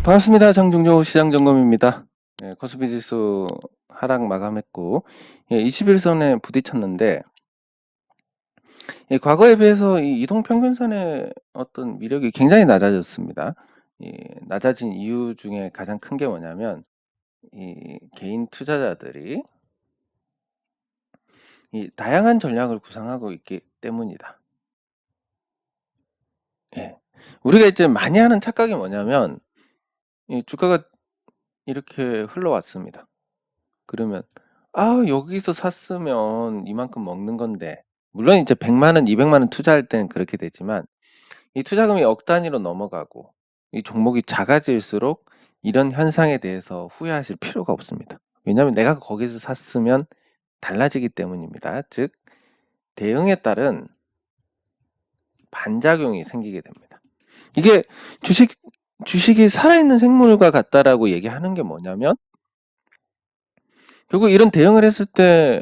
반갑습니다. 장종조 시장점검입니다. 코스피 지수 하락 마감했고, 21선에 부딪혔는데, 과거에 비해서 이 이동평균선의 어떤 위력이 굉장히 낮아졌습니다. 낮아진 이유 중에 가장 큰 게 뭐냐면, 이 개인 투자자들이 이 다양한 전략을 구상하고 있기 때문이다. 예. 우리가 이제 많이 하는 착각이 뭐냐면, 이 주가가 이렇게 흘러왔습니다. 그러면 여기서 샀으면 이만큼 먹는 건데, 물론 이제 100만 원, 200만 원 투자할 때는 그렇게 되지만 이 투자금이 억 단위로 넘어가고 이 종목이 작아질수록 이런 현상에 대해서 후회하실 필요가 없습니다. 왜냐하면 내가 거기서 샀으면 달라지기 때문입니다. 즉 대응에 따른 반작용이 생기게 됩니다. 이게 주식이 살아있는 생물과 같다라고 얘기하는 게 뭐냐면, 결국 이런 대응을 했을 때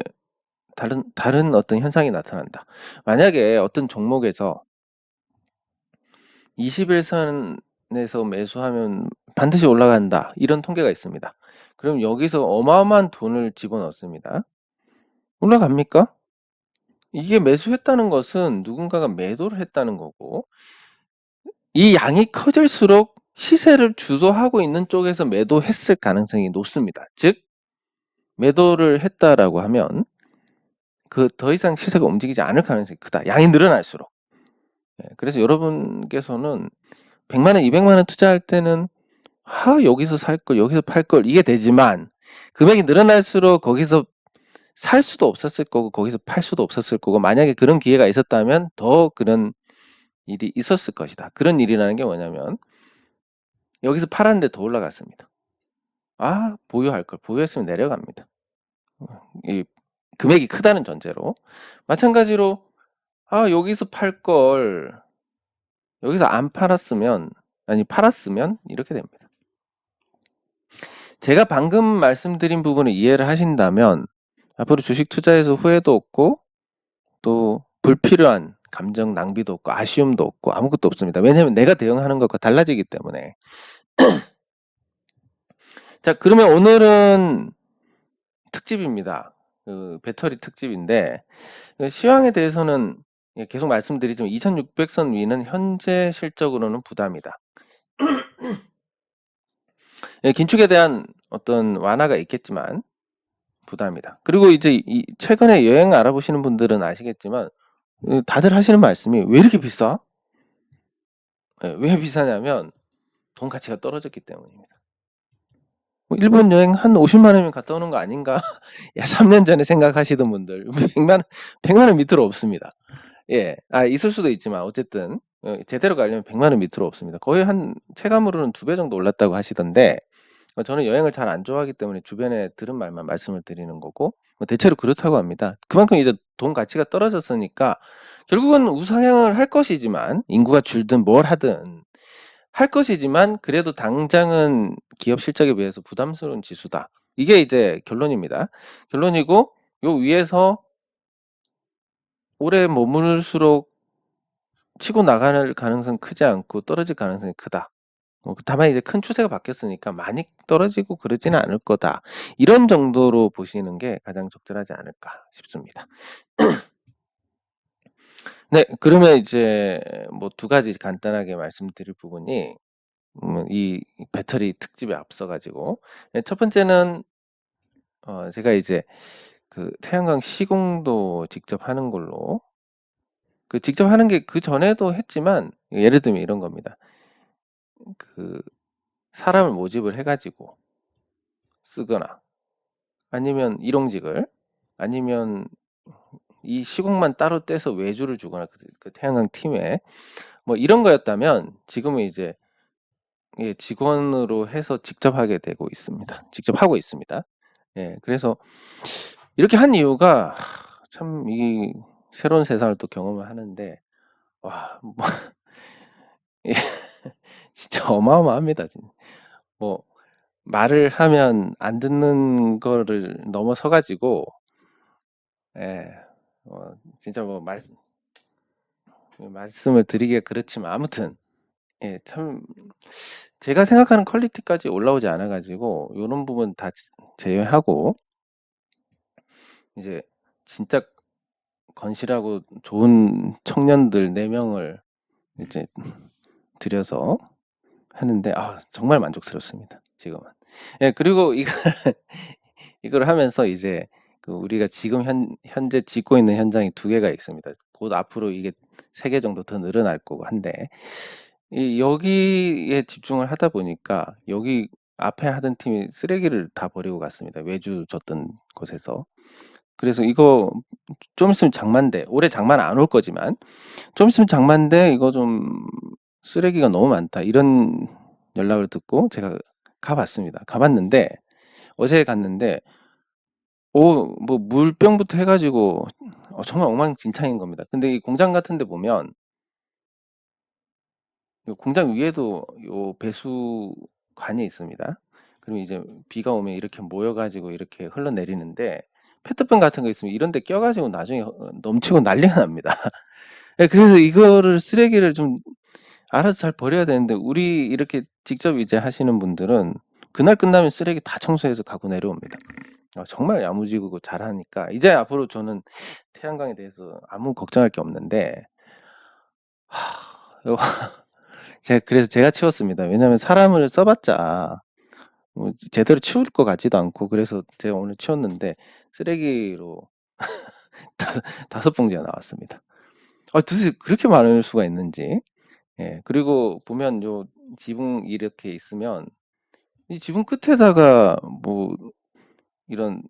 다른 어떤 현상이 나타난다. 만약에 어떤 종목에서 21선에서 매수하면 반드시 올라간다, 이런 통계가 있습니다. 그럼 여기서 어마어마한 돈을 집어넣습니다. 올라갑니까? 이게 매수했다는 것은 누군가가 매도를 했다는 거고, 이 양이 커질수록 시세를 주도하고 있는 쪽에서 매도했을 가능성이 높습니다. 즉 매도를 했다라고 하면 그 더 이상 시세가 움직이지 않을 가능성이 크다. 양이 늘어날수록. 그래서 여러분께서는 100만 원, 200만 원 투자할 때는 여기서 살 걸, 여기서 팔 걸, 이게 되지만 금액이 늘어날수록 거기서 살 수도 없었을 거고 거기서 팔 수도 없었을 거고, 만약에 그런 기회가 있었다면 더 그런 일이 있었을 것이다. 그런 일이라는 게 뭐냐면, 여기서 팔았는데 더 올라갔습니다. 보유할 걸, 보유했으면 내려갑니다. 이 금액이 크다는 전제로. 마찬가지로 여기서 팔 걸 여기서 안 팔았으면, 팔았으면 이렇게 됩니다. 제가 방금 말씀드린 부분을 이해를 하신다면 앞으로 주식 투자에서 후회도 없고 또 불필요한 감정 낭비도 없고 아쉬움도 없고 아무것도 없습니다. 왜냐하면 내가 대응하는 것과 달라지기 때문에. 자, 그러면 오늘은 특집입니다. 배터리 특집인데, 시황에 대해서는 계속 말씀드리지만 2600선 위는 현재 실적으로는 부담이다. 긴축에 대한 어떤 완화가 있겠지만 부담이다. 그리고 이제 최근에 여행 알아보시는 분들은 아시겠지만 다들 하시는 말씀이 왜 이렇게 비싸? 왜 비싸냐면 돈 가치가 떨어졌기 때문입니다. 일본 여행 한 50만 원이면 갔다 오는 거 아닌가? 3년 전에 생각하시던 분들 100만 원 밑으로 없습니다. 있을 수도 있지만 어쨌든 제대로 가려면 100만 원 밑으로 없습니다. 거의 한 체감으로는 2배 정도 올랐다고 하시던데, 저는 여행을 잘 안 좋아하기 때문에 주변에 들은 말만 말씀을 드리는 거고, 대체로 그렇다고 합니다. 그만큼 이제 돈 가치가 떨어졌으니까 결국은 우상향을 할 것이지만, 인구가 줄든 뭘 하든 할 것이지만 그래도 당장은 기업 실적에 비해서 부담스러운 지수다. 이게 이제 결론입니다. 결론이고, 요 위에서 오래 머무를수록 치고 나갈 가능성 크지 않고 떨어질 가능성이 크다. 다만 이제 큰 추세가 바뀌었으니까 많이 떨어지고 그러지는 않을 거다. 이런 정도로 보시는 게 가장 적절하지 않을까 싶습니다. 네, 그러면 이제 뭐 두 가지 간단하게 말씀드릴 부분이, 이 배터리 특집에 앞서가지고, 첫 번째는 제가 이제 그 태양광 시공도 직접 하는 걸로, 직접 하는 게 그 전에도 했지만, 예를 들면 이런 겁니다. 사람을 모집을 해가지고 쓰거나, 아니면 일용직을, 아니면 이 시공만 따로 떼서 외주를 주거나, 그 태양광 팀에 뭐 이런 거였다면 지금은 이제 직원으로 해서 직접 하게 되고 있습니다. 직접 하고 있습니다. 그래서 이렇게 한 이유가 참 이 새로운 세상을 또 경험을 하는데, 뭐 진짜 어마어마합니다. 뭐 말을 하면 안 듣는 거를 넘어서 가지고, 진짜 뭐 말씀을 드리기가 그렇지만, 아무튼 예, 참 제가 생각하는 퀄리티까지 올라오지 않아 가지고 요런 부분 다 제외하고 이제 진짜 건실하고 좋은 청년들 4명을 이제 들여서 하는데 정말 만족스럽습니다, 지금은. 예, 그리고 이걸 하면서 이제 우리가 지금 현재 짓고 있는 현장이 2개가 있습니다. 곧 앞으로 이게 3개 정도 더 늘어날 거고 한데 여기에 집중을 하다 보니까 여기 앞에 하던 팀이 쓰레기를 다 버리고 갔습니다, 외주 줬던 곳에서. 그래서 이거 좀 있으면 장마인데, 올해 장마는 안 올 거지만 좀 있으면 장마인데 이거 좀 쓰레기가 너무 많다, 이런 연락을 듣고 제가 가봤는데 어제 갔는데 뭐 물병부터 해가지고 정말 엉망진창인 겁니다. 근데 이 공장 같은 데 보면 요 공장 위에도 요 배수관이 있습니다. 그럼 이제 비가 오면 이렇게 모여가지고 이렇게 흘러내리는데 페트병 같은 거 있으면 이런 데 껴가지고 나중에 넘치고 난리가 납니다. 예, 그래서 이거를 쓰레기를 좀 알아서 잘 버려야 되는데 우리 이렇게 직접 이제 하시는 분들은 그날 끝나면 쓰레기 다 청소해서 갖고 내려옵니다. 정말 야무지고 잘하니까 이제 앞으로 저는 태양광에 대해서 아무 걱정할 게 없는데 요 그래서 제가 치웠습니다. 왜냐면 사람을 써봤자 뭐 제대로 치울 것 같지도 않고, 그래서 제가 오늘 치웠는데 쓰레기로 5봉지가 나왔습니다. 도대체 그렇게 많을 수가 있는지. 예, 그리고 보면 요 지붕 이렇게 있으면 이 지붕 끝에다가 뭐 이런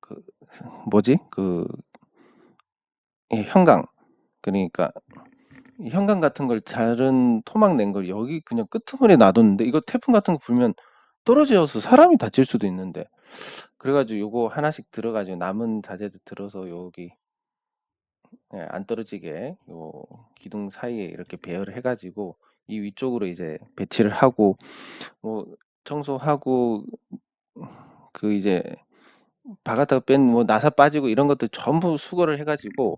그 뭐지? 형광, 그러니까 이 형광 같은 걸 자른 토막 낸 걸 여기 그냥 끄트머리에 놔뒀는데 이거 태풍 같은 거 불면 떨어져서 사람이 다칠 수도 있는데, 그래가지고 요거 하나씩 들어가지고 남은 자재들 들어서 여기 안 떨어지게 요 기둥 사이에 이렇게 배열을 해가지고 이 위쪽으로 이제 배치를 하고 뭐 청소하고 이제 바가다가 뺀 뭐 나사 빠지고 이런 것들 전부 수거를 해가지고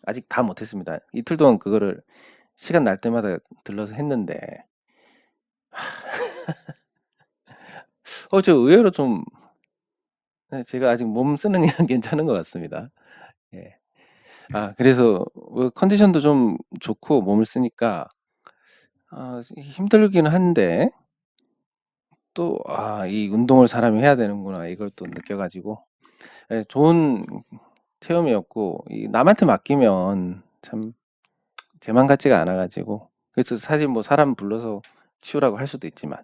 아직 다 못했습니다. 이틀 동안 그거를 시간 날 때마다 들러서 했는데 저 의외로 좀 제가 아직 몸 쓰는 일은 괜찮은 것 같습니다. 예. 그래서 컨디션도 좀 좋고 몸을 쓰니까 힘들긴 한데 또 이 운동을 사람이 해야 되는구나 이걸 또 느껴가지고 좋은 체험이었고, 남한테 맡기면 참 제 맘 같지가 않아가지고, 그래서 사실 뭐 사람 불러서 치우라고 할 수도 있지만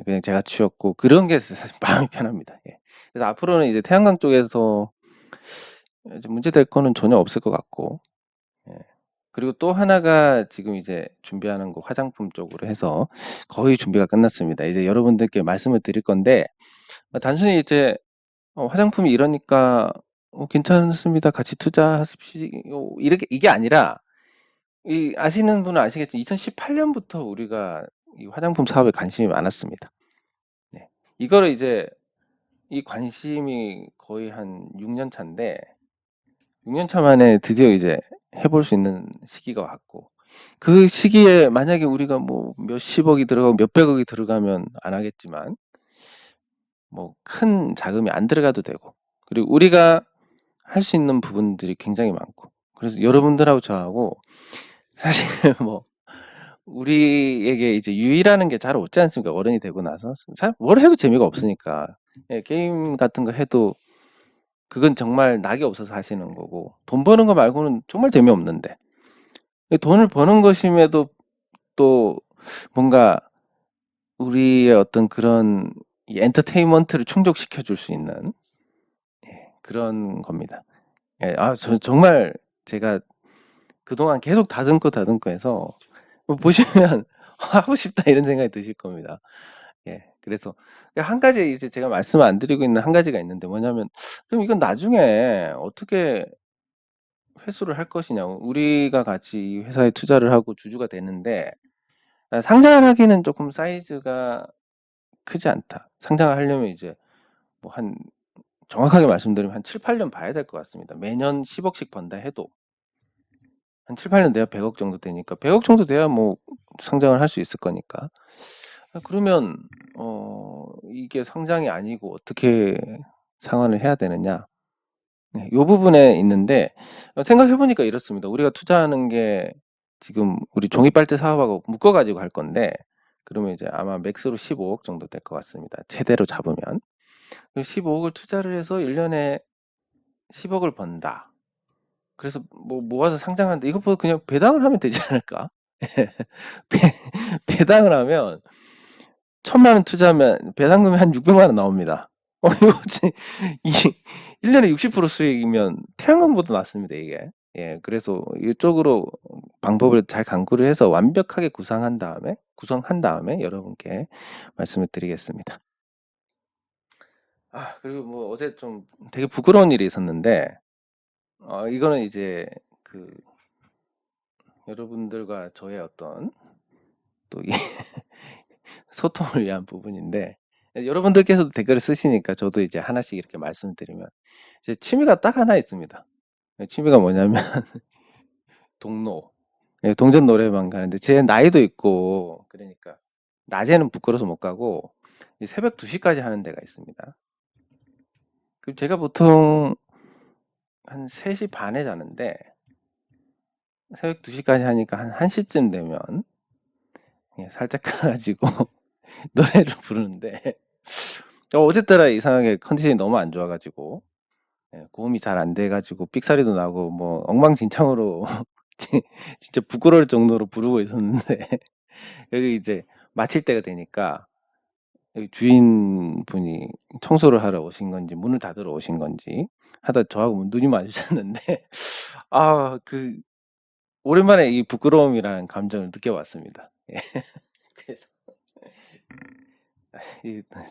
그냥 제가 치웠고 그런 게 사실 마음이 편합니다. 예. 그래서 앞으로는 이제 태양광 쪽에서 문제될 거는 전혀 없을 것 같고, 예. 그리고 또 하나가 지금 이제 준비하는 거 화장품 쪽으로 해서 거의 준비가 끝났습니다. 이제 여러분들께 말씀을 드릴 건데 단순히 이제 화장품이 이러니까 괜찮습니다, 같이 투자하십시오, 이게 아니라 아시는 분은 아시겠지만 2018년부터 우리가 이 화장품 사업에 관심이 많았습니다. 네. 이거를 이제 이 관심이 거의 한 6년 차인데 6년 차 만에 드디어 이제 해볼 수 있는 시기가 왔고, 그 시기에 만약에 우리가 뭐 몇십억이 들어가고 몇백억이 들어가면 안 하겠지만 뭐 큰 자금이 안 들어가도 되고, 그리고 우리가 할 수 있는 부분들이 굉장히 많고, 그래서 여러분들하고 저하고 사실 뭐 우리에게 이제 유의라는 게 잘 없지 않습니까? 어른이 되고 나서 뭘 해도 재미가 없으니까. 게임 같은 거 해도 그건 정말 낙이 없어서 하시는 거고, 돈 버는 거 말고는 정말 재미없는데 돈을 버는 것임에도 또 뭔가 우리의 어떤 그런 이 엔터테인먼트를 충족시켜 줄 수 있는 그런 겁니다. 정말 제가 그동안 계속 다듬고 해서 보시면 하고 싶다 이런 생각이 드실 겁니다. 그래서 한 가지 이제 제가 말씀 안 드리고 있는 한 가지가 있는데 뭐냐면, 그럼 이건 나중에 어떻게 회수를 할 것이냐. 우리가 같이 이 회사에 투자를 하고 주주가 됐는데 상장을 하기는 조금 사이즈가 크지 않다. 상장을 하려면 이제 뭐 정확하게 말씀드리면 한 7, 8년 봐야 될 것 같습니다. 매년 10억씩 번다 해도. 한 7, 8년 돼야 100억 정도 되니까 100억 정도 돼야 뭐 상장을 할 수 있을 거니까. 그러면 이게 상장이 아니고 어떻게 상환을 해야 되느냐? 네, 요 부분에 있는데 생각해 보니까 이렇습니다. 우리가 투자하는 게 지금 우리 종이 빨대 사업하고 묶어 가지고 할 건데 그러면 이제 아마 맥스로 15억 정도 될 것 같습니다. 제대로 잡으면. 15억을 투자를 해서 1년에 10억을 번다. 그래서 뭐 모아서 상장하는데 이것보다 그냥 배당을 하면 되지 않을까? 배, 배당을 하면 1,000만 원 투자하면 배당금이 한 600만 원 나옵니다. 이거 이 1년에 60% 수익이면 태양광보다 낫습니다, 이게. 예, 그래서 이쪽으로 방법을 잘 강구를 해서 완벽하게 구성한 다음에 여러분께 말씀을 드리겠습니다. 그리고 뭐 어제 좀 되게 부끄러운 일이 있었는데, 이거는 이제 그 여러분들과 저의 어떤 또 이 소통을 위한 부분인데, 여러분들께서도 댓글을 쓰시니까 저도 이제 하나씩 이렇게 말씀드리면, 제 취미가 딱 하나 있습니다. 취미가 뭐냐면 동로, 동전 노래방 가는데 제 나이도 있고 그러니까 낮에는 부끄러워서 못 가고 새벽 2시까지 하는 데가 있습니다. 그럼 제가 보통 한 3시 반에 자는데 새벽 2시까지 하니까 한 1시쯤 되면 살짝 가가지고 노래를 부르는데 어제따라 이상하게 컨디션이 너무 안 좋아가지고 고음이 잘 안 돼가지고 삑사리도 나고 뭐 엉망진창으로 진짜 부끄러울 정도로 부르고 있었는데 여기 이제 마칠 때가 되니까 여기 주인분이 청소를 하러 오신 건지 문을 닫으러 오신 건지 하다 저하고 눈이 마주쳤는데 그 오랜만에 이 부끄러움이라는 감정을 느껴봤습니다. 예. 그래서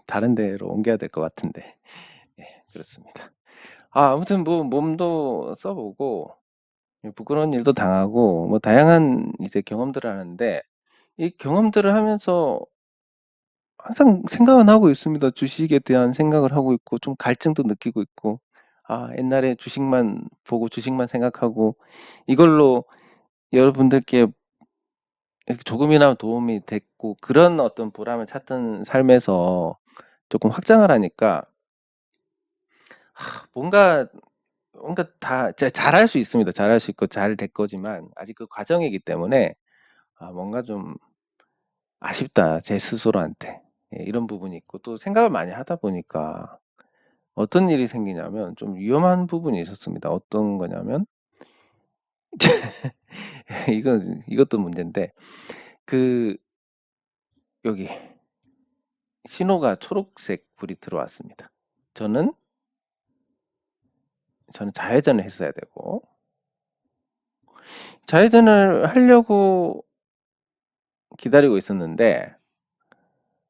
다른 데로 옮겨야 될 것 같은데 그렇습니다. 아무튼 뭐 몸도 써보고 부끄러운 일도 당하고 뭐 다양한 이제 경험들을 하는데 이 경험들을 하면서 항상 생각은 하고 있습니다. 주식에 대한 생각을 하고 있고 좀 갈증도 느끼고 있고 옛날에 주식만 보고 주식만 생각하고 이걸로 여러분들께 조금이나마 도움이 됐고 그런 어떤 보람을 찾던 삶에서 조금 확장을 하니까 뭔가 다 잘할 수 있습니다. 잘할 수 있고 잘 될 거지만 아직 그 과정이기 때문에 뭔가 좀 아쉽다 제 스스로한테 이런 부분이 있고 또 생각을 많이 하다 보니까 어떤 일이 생기냐면 좀 위험한 부분이 있었습니다. 어떤 거냐면 이것도 문제인데 그 여기 신호가 초록색 불이 들어왔습니다. 저는 좌회전을 했어야 되고 좌회전을 하려고 기다리고 있었는데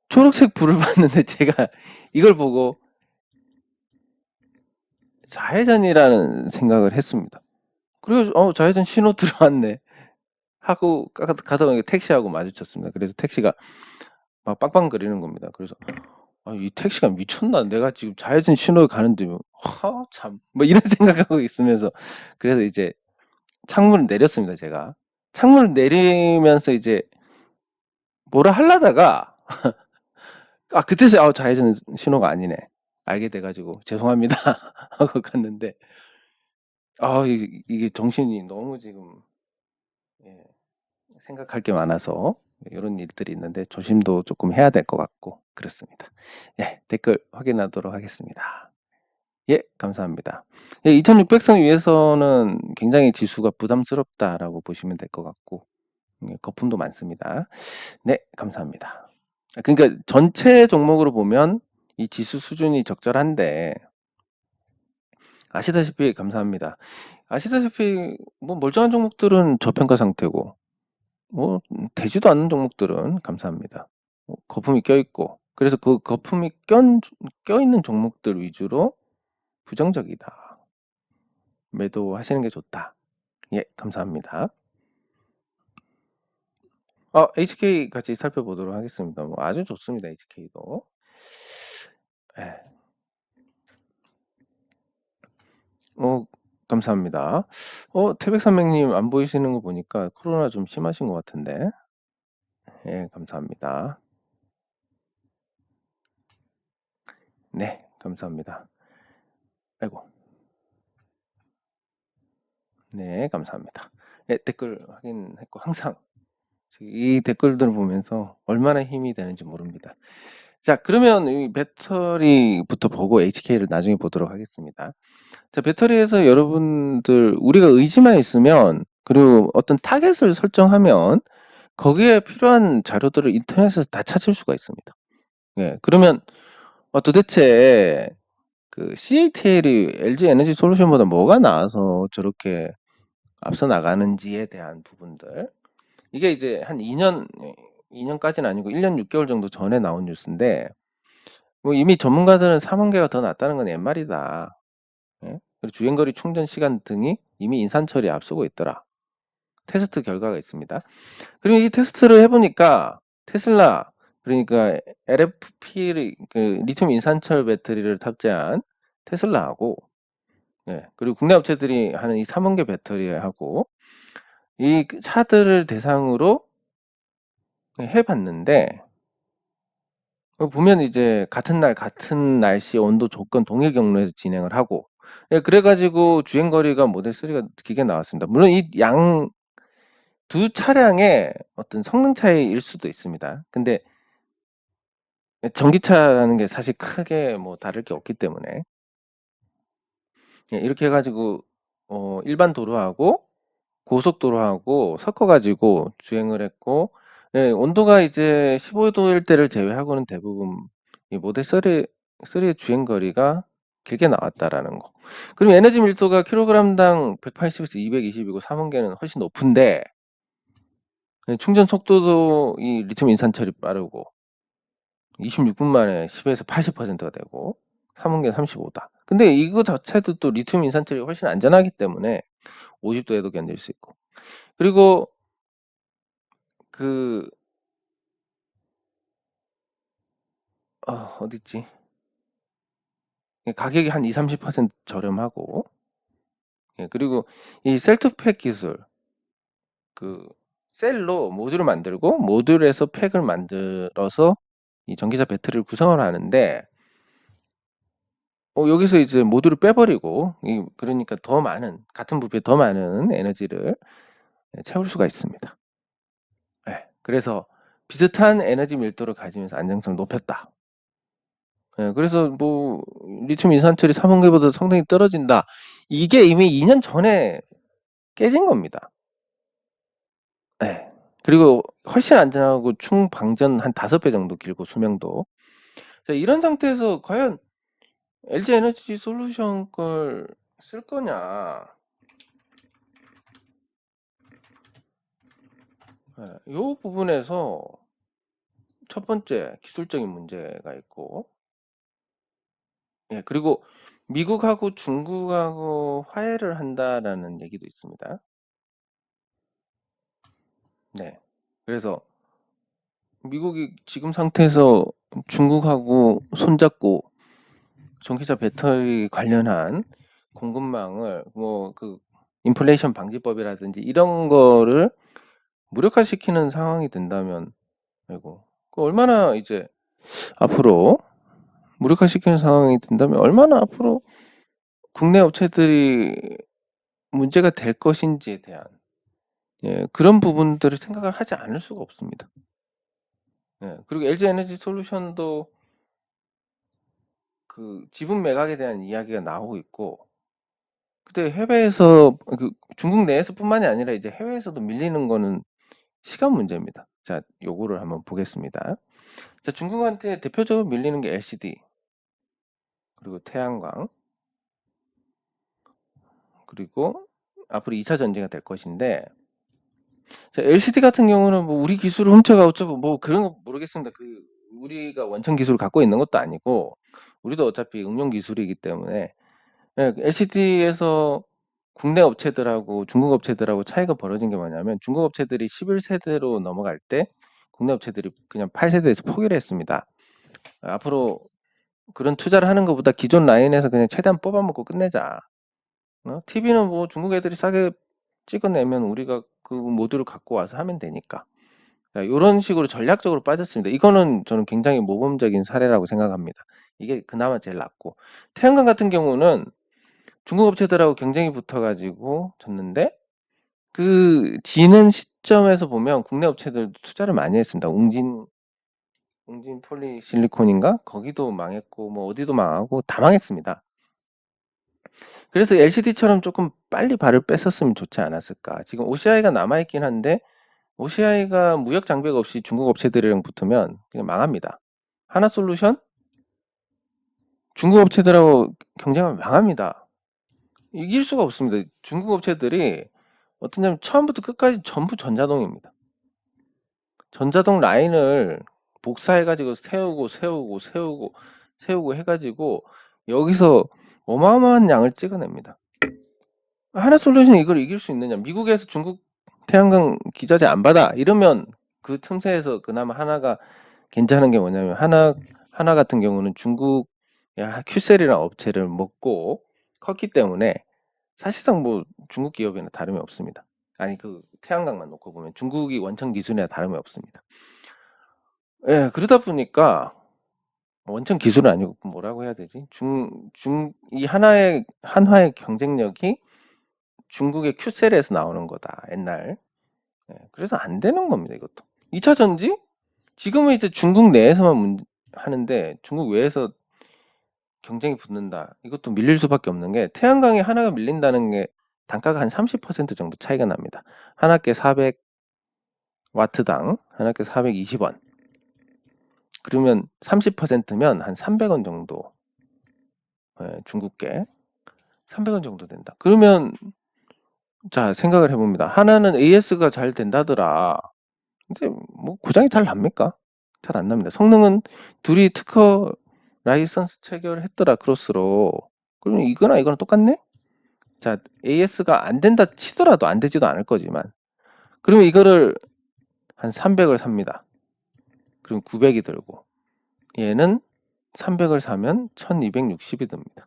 초록색 불을 봤는데 제가 이걸 보고 좌회전이라는 생각을 했습니다. 그리고 좌회전 신호 들어왔네 하고 가다 보니까 택시하고 마주쳤습니다. 그래서 택시가 막 빵빵거리는 겁니다. 그래서 이 택시가 미쳤나? 내가 지금 좌회전 신호를 가는데 참 뭐 이런 생각하고 있으면서 그래서 이제 창문을 내렸습니다. 제가 창문을 내리면서 이제 뭐라 하려다가 그때서 좌회전 신호가 아니네 알게 돼가지고 죄송합니다 하고 갔는데 이게 정신이 너무 지금 생각할 게 많아서 이런 일들이 있는데 조심도 조금 해야 될 것 같고 그렇습니다. 댓글 확인하도록 하겠습니다. 감사합니다. 2600선 위에서는 굉장히 지수가 부담스럽다라고 보시면 될 것 같고 거품도 많습니다. 네, 감사합니다. 그러니까 전체 종목으로 보면 이 지수 수준이 적절한데 아시다시피 감사합니다. 아시다시피 뭐 멀쩡한 종목들은 저평가 상태고 뭐 되지도 않는 종목들은 감사합니다. 거품이 껴있고 그래서 그 거품이 껴있는 종목들 위주로 부정적이다. 매도하시는 게 좋다. 감사합니다. HK 같이 살펴보도록 하겠습니다. 뭐 아주 좋습니다. HK도. 감사합니다. 태백산맥님 안 보이시는 거 보니까 코로나 좀 심하신 것 같은데. 예, 감사합니다. 네, 감사합니다. 아이고. 네, 감사합니다. 예, 댓글 확인했고 항상 이 댓글들을 보면서 얼마나 힘이 되는지 모릅니다. 자, 그러면 이 배터리부터 보고 HK를 나중에 보도록 하겠습니다. 자, 배터리에서 여러분들 우리가 의지만 있으면 그리고 어떤 타겟을 설정하면 거기에 필요한 자료들을 인터넷에서 다 찾을 수가 있습니다. 예, 그러면 도대체 그 CATL이 LG 에너지 솔루션보다 뭐가 나아서 저렇게 앞서 나가는지에 대한 부분들, 이게 이제 한 2년까지는 아니고 1년 6개월 정도 전에 나온 뉴스인데, 뭐 이미 전문가들은 4만 개가 더 낫다는 건 옛말이다. 예? 그리고 주행거리 충전 시간 등이 이미 인산철이 앞서고 있더라. 테스트 결과가 있습니다. 그리고 이 테스트를 해보니까 테슬라, 그러니까 LFP, 그 리튬 인산철 배터리를 탑재한 테슬라하고, 예, 그리고 국내 업체들이 하는 이 3원계 배터리하고 이 차들을 대상으로 해봤는데, 보면 이제 같은 날 같은 날씨 온도 조건 동일 경로에서 진행을 하고, 예, 그래가지고 주행거리가 모델 3가 길게 나왔습니다. 물론 이 두 차량의 어떤 성능 차이일 수도 있습니다. 근데 전기차라는 게 사실 크게 뭐 다를 게 없기 때문에, 예, 이렇게 해가지고 일반 도로하고 고속도로하고 섞어가지고 주행을 했고, 예, 온도가 이제 15도일 때를 제외하고는 대부분 이 모델 3의 주행거리가 길게 나왔다라는 거. 그럼 에너지 밀도가 킬로그램당 180에서 220이고 3원계는 훨씬 높은데, 예, 충전 속도도 이 리튬 인산철이 빠르고 26분 만에 10에서 80%가 되고 3원계 35다. 근데 이거 자체도 또 리튬 인산철이 훨씬 안전하기 때문에 50도에도 견딜 수 있고, 그리고 그 어딨지? 가격이 한 20-30% 저렴하고, 예, 그리고 이 셀투팩 기술, 그 셀로 모듈을 만들고 모듈에서 팩을 만들어서 이 전기차 배터리를 구성을 하는데, 여기서 이제 모듈을 빼버리고 그러니까 더 많은, 같은 부피에 더 많은 에너지를 채울 수가 있습니다. 예, 그래서 비슷한 에너지 밀도를 가지면서 안정성을 높였다. 예, 그래서 뭐 리튬 인산철이 3원계보다 성능이 떨어진다. 이게 이미 2년 전에 깨진 겁니다. 예. 그리고 훨씬 안전하고 충방전 한 5배 정도 길고 수명도. 자, 이런 상태에서 과연 LG 에너지 솔루션 걸 쓸 거냐? 이 부분에서 첫 번째 기술적인 문제가 있고, 예, 그리고 미국하고 중국하고 화해를 한다라는 얘기도 있습니다. 네. 그래서 미국이 지금 상태에서 중국하고 손잡고 전기차 배터리 관련한 공급망을 뭐 그 인플레이션 방지법이라든지 이런 거를 무력화시키는 상황이 된다면, 아이고, 그 얼마나 이제 앞으로 무력화시키는 상황이 된다면 얼마나 앞으로 국내 업체들이 문제가 될 것인지에 대한, 예, 그런 부분들을 생각을 하지 않을 수가 없습니다. 예, 그리고 LG 에너지 솔루션도 그 지분 매각에 대한 이야기가 나오고 있고, 근데 해외에서 중국 내에서뿐만이 아니라 이제 해외에서도 밀리는 거는 시간 문제입니다. 자, 요거를 한번 보겠습니다. 자, 중국한테 대표적으로 밀리는 게 LCD, 그리고 태양광, 그리고 앞으로 2차 전지가 될 것인데, 자, LCD 같은 경우는 뭐 우리 기술을 훔쳐가 어쩌고 뭐 그런 거 모르겠습니다. 우리가 원천 기술을 갖고 있는 것도 아니고, 우리도 어차피 응용 기술이기 때문에, 예, LCD에서 국내 업체들하고 중국 업체들하고 차이가 벌어진 게 뭐냐면, 중국 업체들이 11세대로 넘어갈 때 국내 업체들이 그냥 8세대에서 포기를 했습니다. 앞으로 그런 투자를 하는 것보다 기존 라인에서 그냥 최대한 뽑아먹고 끝내자. TV는 뭐 중국 애들이 싸게 찍어내면 우리가 그 모듈을 갖고 와서 하면 되니까. 이런 식으로 전략적으로 빠졌습니다. 이거는 저는 굉장히 모범적인 사례라고 생각합니다. 이게 그나마 제일 낫고. 태양광 같은 경우는 중국 업체들하고 경쟁이 붙어가지고 졌는데, 그 지는 시점에서 보면 국내 업체들도 투자를 많이 했습니다. 웅진 폴리실리콘인가? 거기도 망했고, 뭐 어디도 망하고 다 망했습니다. 그래서 LCD처럼 조금 빨리 발을 뺐었으면 좋지 않았을까. 지금 OCI가 남아있긴 한데, OCI가 무역 장벽 없이 중국 업체들이랑 붙으면 그냥 망합니다. 하나솔루션? 중국 업체들하고 경쟁하면 망합니다. 이길 수가 없습니다. 중국 업체들이 어떠냐면 처음부터 끝까지 전부 전자동입니다. 전자동 라인을 복사해가지고 세우고 해가지고 여기서 어마어마한 양을 찍어냅니다. 하나솔루션이 이걸 이길 수 있느냐? 미국에서 중국 태양광 기자재 안 받아 이러면 그 틈새에서 그나마 하나가 괜찮은 게 뭐냐면 하나 같은 경우는 중국 큐셀이라는 업체를 먹고 컸기 때문에 사실상 뭐 중국 기업이나 다름이 없습니다. 아니 그 태양광만 놓고 보면 중국이 원천 기술이나 다름이 없습니다. 예, 그러다 보니까 원천 기술은 아니고 뭐라고 해야 되지? 이 한화의 경쟁력이 중국의 큐셀에서 나오는 거다. 옛날. 예, 그래서 안 되는 겁니다. 이것도. 2차 전지? 지금은 이제 중국 내에서만 하는데 중국 외에서 경쟁이 붙는다. 이것도 밀릴 수밖에 없는 게 태양광에 하나가 밀린다는 게 단가가 한 30% 정도 차이가 납니다. 하나께 400와트당 하나께 420원. 그러면 30%면 한 300원 정도. 예, 중국계 300원 정도 된다. 그러면 자 생각을 해봅니다. 하나는 AS가 잘 된다더라. 이제 뭐 고장이 잘 납니까? 잘 안 납니다. 성능은 둘이 특허 라이선스 체결했더라 크로스로. 그러면 이거나 똑같네? 자 AS가 안 된다 치더라도 안 되지도 않을 거지만 그러면 이거를 한 300을 삽니다. 그럼 900이 들고 얘는 300을 사면 1260이 듭니다.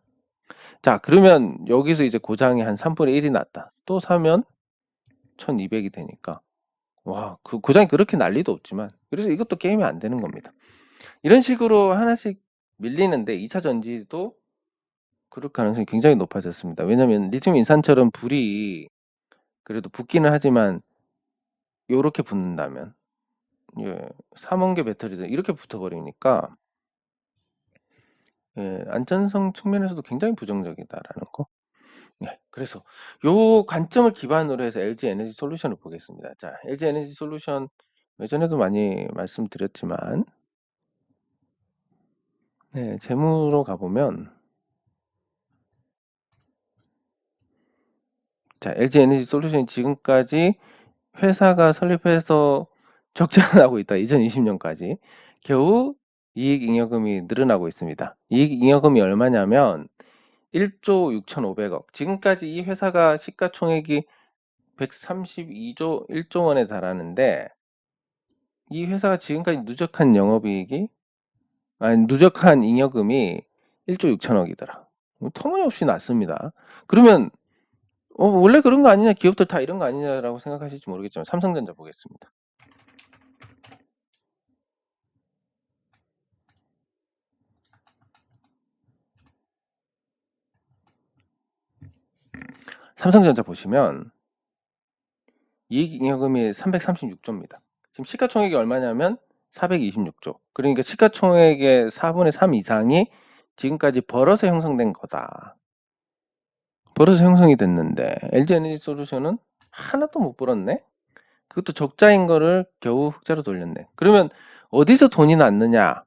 자 그러면 여기서 이제 고장이 한 3분의 1이 났다. 또 사면 1200이 되니까 와, 그 고장이 그렇게 난리도 없지만 그래서 이것도 게임이 안 되는 겁니다. 이런 식으로 하나씩 밀리는데 2차 전지도 그럴 가능성이 굉장히 높아졌습니다. 왜냐면 리튬 인산처럼 불이 그래도 붙기는 하지만 요렇게 붙는다면 예, 삼원계 배터리도 이렇게 붙어버리니까 예, 안전성 측면에서도 굉장히 부정적이다라는 거. 네, 그래서 요 관점을 기반으로 해서 LG 에너지 솔루션을 보겠습니다. 자, LG 에너지 솔루션 예전에도 많이 말씀드렸지만 네, 재무로 가보면 자, LG 에너지 솔루션이 지금까지 회사가 설립해서 적자가 나고 있다. 2020년까지 겨우 이익잉여금이 늘어나고 있습니다. 이익잉여금이 얼마냐면 1조 6,500억. 지금까지 이 회사가 시가총액이 132조 1조 원에 달하는데 이 회사가 지금까지 누적한 누적한 잉여금이 1조 6천억이더라. 터무니없이 낮습니다. 그러면 원래 그런 거 아니냐? 기업들 다 이런 거 아니냐라고 생각하실지 모르겠지만 삼성전자 보겠습니다. 삼성전자 보시면 이익잉여금이 336조입니다. 지금 시가총액이 얼마냐면 426조. 그러니까 시가총액의 4분의 3 이상이 지금까지 벌어서 형성된 거다. 벌어서 형성이 됐는데 LG 에너지 솔루션은 하나도 못 벌었네. 그것도 적자인 거를 겨우 흑자로 돌렸네. 그러면 어디서 돈이 났느냐?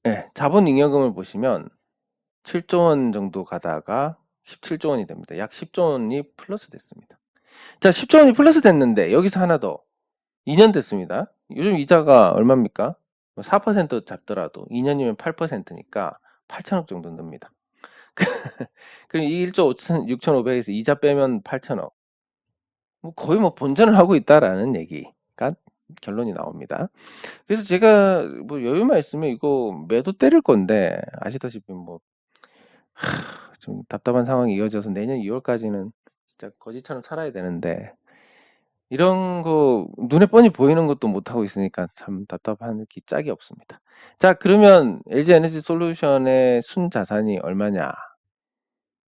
네, 자본잉여금을 보시면 7조 원 정도 가다가 17조 원이 됩니다. 약 10조 원이 플러스 됐습니다. 자, 10조 원이 플러스 됐는데 여기서 하나 더 2년 됐습니다. 요즘 이자가 얼마입니까? 4% 잡더라도 2년이면 8%니까 8천억 정도 듭니다. 그럼 이 1조 6,500에서 이자 빼면 8천억. 거의 뭐 본전을 하고 있다라는 얘기가 결론이 나옵니다. 그래서 제가 뭐 여유만 있으면 이거 매도 때릴 건데 아시다시피 뭐 좀 답답한 상황이 이어져서 내년 2월까지는 진짜 거지처럼 살아야 되는데 이런 거 눈에 뻔히 보이는 것도 못하고 있으니까 참 답답한 게 짝이 없습니다. 자, 그러면 LG 에너지 솔루션의 순자산이 얼마냐?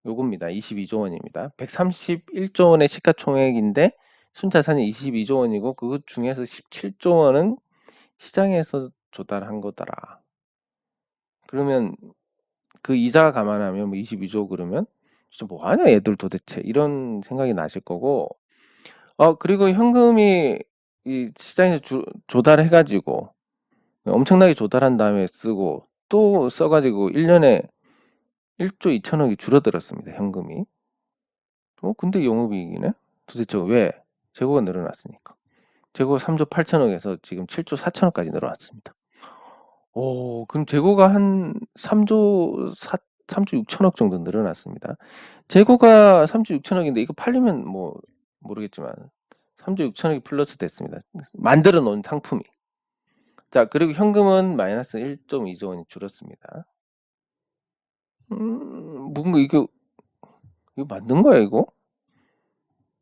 요겁니다. 22조 원입니다. 131조 원의 시가총액인데 순자산이 22조 원이고 그 중에서 17조 원은 시장에서 조달한 거더라. 그러면 그 이자 감안하면 뭐 22조 그러면 진짜 뭐 하냐 얘들 도대체 이런 생각이 나실 거고 그리고 현금이 이 시장에서 조달해가지고 엄청나게 조달한 다음에 쓰고 또 써가지고 1년에 1조 2천억이 줄어들었습니다. 현금이. 근데 영업이익이네? 도대체 왜? 재고가 늘어났으니까. 재고가 3조 8천억에서 지금 7조 4천억까지 늘어났습니다. 그럼 재고가 한 3조 6천억 정도 늘어났습니다. 재고가 3조 6천억인데 이거 팔리면 뭐 모르겠지만 3조 6천억이 플러스 됐습니다. 만들어 놓은 상품이. 자, 그리고 현금은 마이너스 1.2조 원이 줄었습니다. 뭔가 이거 맞는 거야, 이거?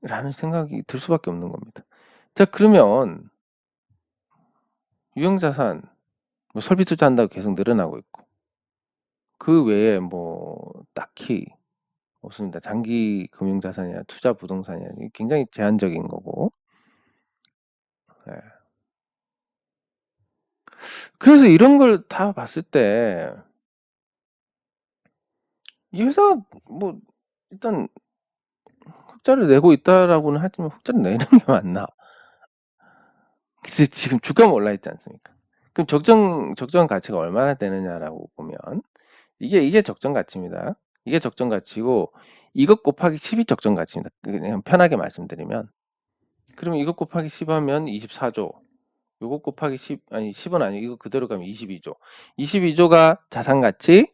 라는 생각이 들 수밖에 없는 겁니다. 자, 그러면 유형자산, 뭐 설비 투자한다고 계속 늘어나고 있고, 그 외에 뭐 딱히 없습니다. 장기 금융자산이나 투자 부동산이나 굉장히 제한적인 거고. 네. 그래서 이런 걸 다 봤을 때, 이 회사 뭐 일단 흑자를 내고 있다라고는 하지만 흑자를 내는 게 맞나? 근데 지금 주가가 올라 있지 않습니까? 그럼 적정 가치가 얼마나 되느냐라고 보면 이게 적정 가치입니다. 이게 적정 가치고 이것 곱하기 10이 적정 가치입니다. 그냥 편하게 말씀드리면 그러면 이것 곱하기 10 하면 24조. 요것 곱하기 10 아니 10은 아니고 이거 그대로 가면 22조. 22조가 자산 가치,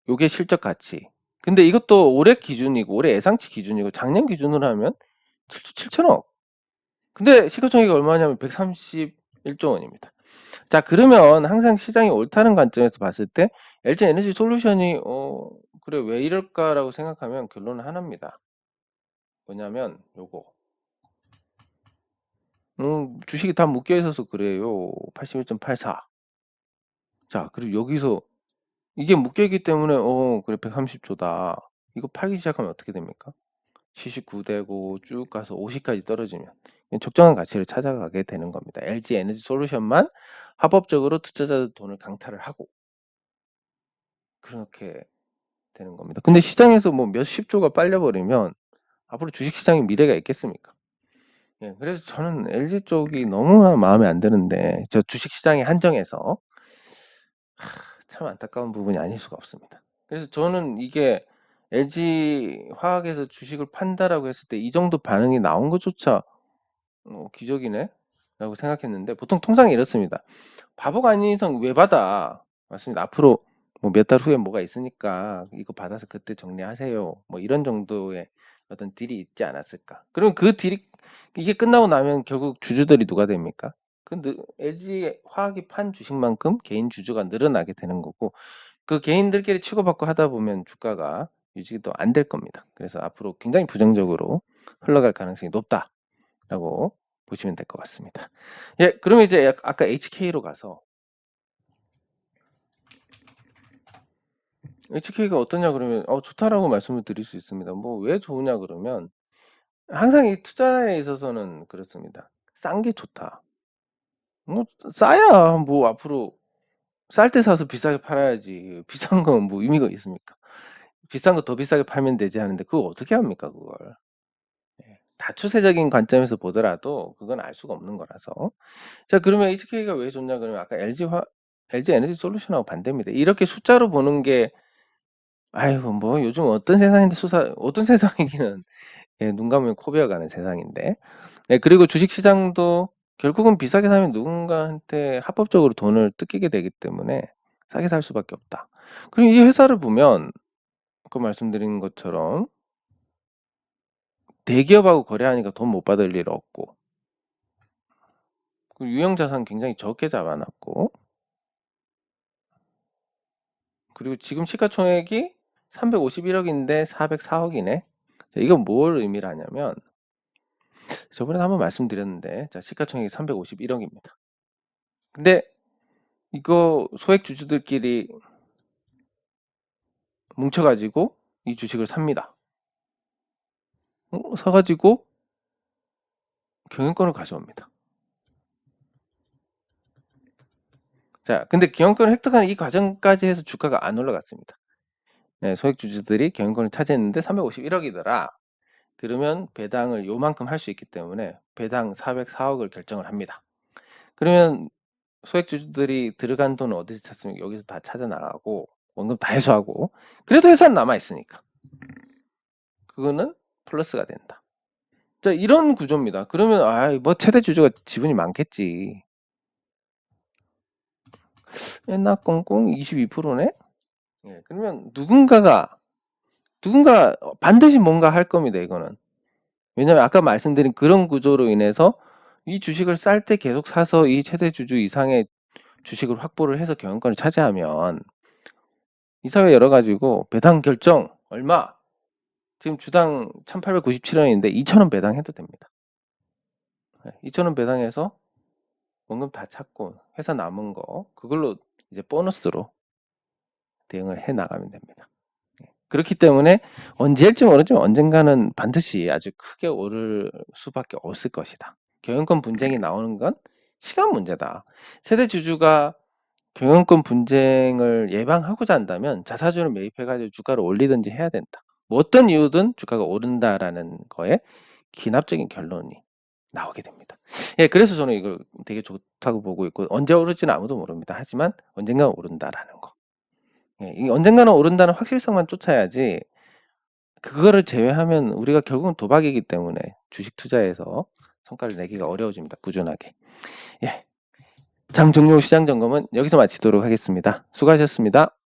요게 실적 가치. 근데 이것도 올해 기준이고 올해 예상치 기준이고 작년 기준으로 하면 7조 7천억. 근데 시가총액이 얼마냐면 131조 원입니다. 자, 그러면 항상 시장이 옳다는 관점에서 봤을 때 LG 에너지 솔루션이 그래 왜 이럴까라고 생각하면 결론은 하나입니다. 뭐냐면 요거 주식이 다 묶여 있어서 그래요. 81.84. 자, 그리고 여기서 이게 묶여 있기 때문에 그래 130조다. 이거 팔기 시작하면 어떻게 됩니까? 79되고 쭉 가서 50까지 떨어지면 적정한 가치를 찾아가게 되는 겁니다. LG 에너지 솔루션만 합법적으로 투자자들 돈을 강탈을 하고 그렇게 되는 겁니다. 근데 시장에서 뭐 몇십 조가 빨려버리면 앞으로 주식시장에 미래가 있겠습니까? 예, 그래서 저는 LG 쪽이 너무나 마음에 안 드는데 저 주식시장에 한정해서 참 안타까운 부분이 아닐 수가 없습니다. 그래서 저는 이게 LG 화학에서 주식을 판다라고 했을 때 이 정도 반응이 나온 것조차 기적이네 라고 생각했는데 보통 통상이 이렇습니다. 바보가 아닌 이상 왜 받아? 맞습니다. 앞으로 뭐 몇 달 후에 뭐가 있으니까 이거 받아서 그때 정리하세요. 뭐 이런 정도의 어떤 딜이 있지 않았을까? 그럼 그 딜이 이게 끝나고 나면 결국 주주들이 누가 됩니까? LG 화학이 판 주식만큼 개인 주주가 늘어나게 되는 거고 그 개인들끼리 치고받고 하다 보면 주가가 유지도 안 될 겁니다. 그래서 앞으로 굉장히 부정적으로 흘러갈 가능성이 높다라고 보시면 될 것 같습니다. 예, 그러면 이제 아까 HK로 가서 HK가 어떠냐 그러면 좋다라고 말씀을 드릴 수 있습니다. 뭐 왜 좋으냐 그러면 항상 이 투자에 있어서는 그렇습니다. 싼 게 좋다. 뭐 싸야 뭐 앞으로 쌀 때 사서 비싸게 팔아야지. 비싼 건 뭐 의미가 있습니까? 비싼 거 더 비싸게 팔면 되지 하는데 그거 어떻게 합니까 그걸? 예. 다추세적인 관점에서 보더라도 그건 알 수가 없는 거라서. 자, 그러면 HK가 왜 좋냐 그러면 아까 LG 에너지 솔루션하고 반대입니다. 이렇게 숫자로 보는 게 아이고 뭐 요즘 어떤 세상인데 어떤 세상이기는 예, 눈 감으면 코 베어가는 세상인데. 네, 그리고 주식 시장도 결국은 비싸게 사면 누군가한테 합법적으로 돈을 뜯기게 되기 때문에 싸게 살 수밖에 없다. 그리고 이 회사를 보면 그 말씀드린 것처럼 대기업하고 거래하니까 돈 못 받을 일 없고 그리고 유형자산 굉장히 적게 잡아놨고 그리고 지금 시가총액이 351억인데 404억이네. 이건 뭘 의미를 하냐면 저번에 한번 말씀드렸는데 자, 시가총액이 351억입니다. 근데 이거 소액 주주들끼리 뭉쳐가지고 이 주식을 삽니다. 사가지고 경영권을 가져옵니다. 자, 근데 경영권을 획득하는 이 과정까지 해서 주가가 안 올라갔습니다. 네, 소액 주주들이 경영권을 차지했는데 351억이더라. 그러면 배당을 요만큼 할 수 있기 때문에 배당 404억을 결정을 합니다. 그러면 소액 주주들이 들어간 돈을 어디서 찾습니까? 여기서 다 찾아 나가고 원금 다 회수하고 그래도 회사는 남아 있으니까 그거는 플러스가 된다. 자, 이런 구조입니다. 그러면 뭐 최대 주주가 지분이 많겠지. 엔나꽁꽁 22%네? 예, 그러면 누군가 반드시 뭔가 할 겁니다. 이거는. 왜냐면 아까 말씀드린 그런 구조로 인해서 이 주식을 쌀 때 계속 사서 이 최대 주주 이상의 주식을 확보를 해서 경영권을 차지하면 이사회 열어가지고 배당 결정 얼마? 지금 주당 1897원인데 2,000원 배당해도 됩니다. 2,000원 배당해서 원금 다 찾고 회사 남은 거 그걸로 이제 보너스로 대응을 해 나가면 됩니다. 그렇기 때문에 언제 할지 모르지만 언젠가는 반드시 아주 크게 오를 수밖에 없을 것이다. 경영권 분쟁이 나오는 건 시간 문제다. 세대 주주가 경영권 분쟁을 예방하고자 한다면 자사주를 매입해가지고 주가를 올리든지 해야 된다. 뭐 어떤 이유든 주가가 오른다라는 거에 기납적인 결론이 나오게 됩니다. 예, 그래서 저는 이걸 되게 좋다고 보고 있고 언제 오를지는 아무도 모릅니다. 하지만 언젠가 오른다라는 거. 예, 이 언젠가는 오른다는 확실성만 쫓아야지 그거를 제외하면 우리가 결국은 도박이기 때문에 주식 투자에서 성과를 내기가 어려워집니다. 꾸준하게. 예. 장 종료 시장 점검은 여기서 마치도록 하겠습니다. 수고하셨습니다.